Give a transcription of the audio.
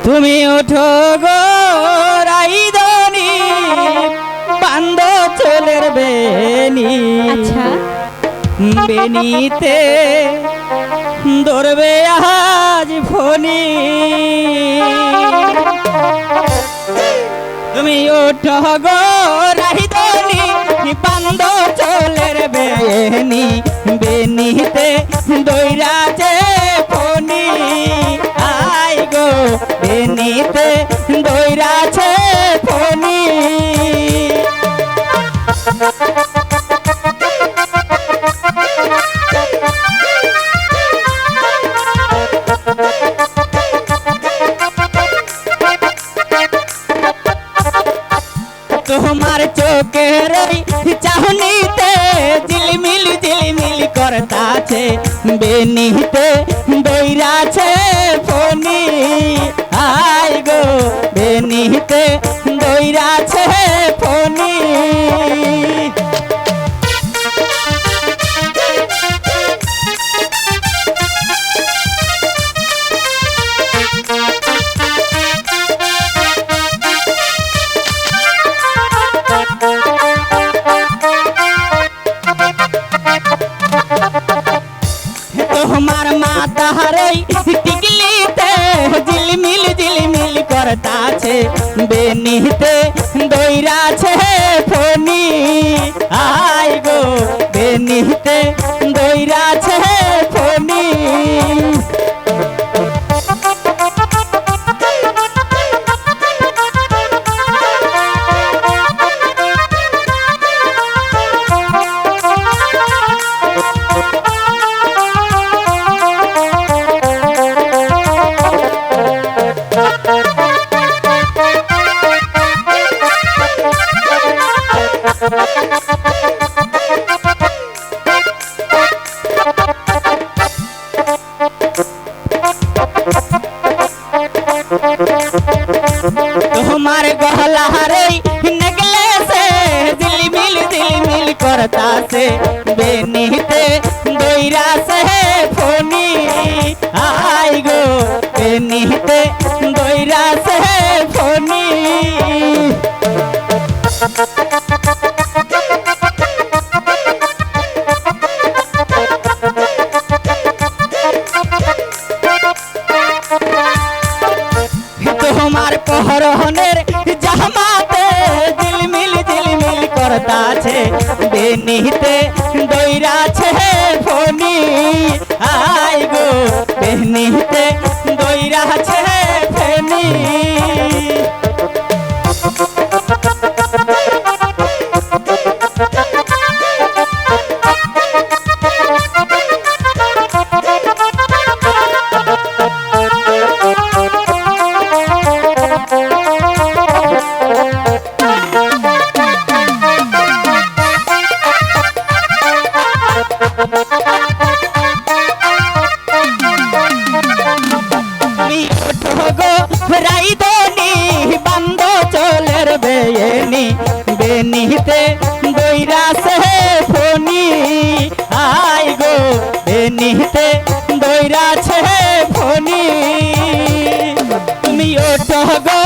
তুমি ওঠো গো রাইদনি বান্দ চলের বেনি। আচ্ছা বেনিতে ধরবে আজ ফনি। তুমি ওঠো গো রাইদনি বান্দ চলের বেনি। বেনিতে দইরাছে ফনি। আই গো বেনিতে দইরাছে ফনি। তোমার চোখের চাহনিতে ঝিলমিল ঝিলমিল করতাছে। বেনিতে দইরাছে ফনি। আই গো বেনিতে দইরাছে ফনি। তোমার মাথারে টিকলিতে ঝিলমিল ঝিলমিল করতাছে। বেনিতে দইরাছে ফনি। আই গো বেনিতে দইরাছে ফনি। তোমার গহলারে নেকলেসে ঝিলমিল ঝিলমিল করতাছে। বেনিতে দইরাছে ফনি। আই গো বেনিতে দইরাছে ফনি। তোমার পহরনের জামাতে ঝিলমিল ঝিলমিল করতাছে। বেনিতে দইরাছে ফনি। আই গো বেনিতে দইরাছে ফনি। রাইদনি বান্দ চলের বেনি। বেনিতে দইরাছে ফনি। আই গো বেনিতে দইরাছে ফনি। তুমি ওঠো গো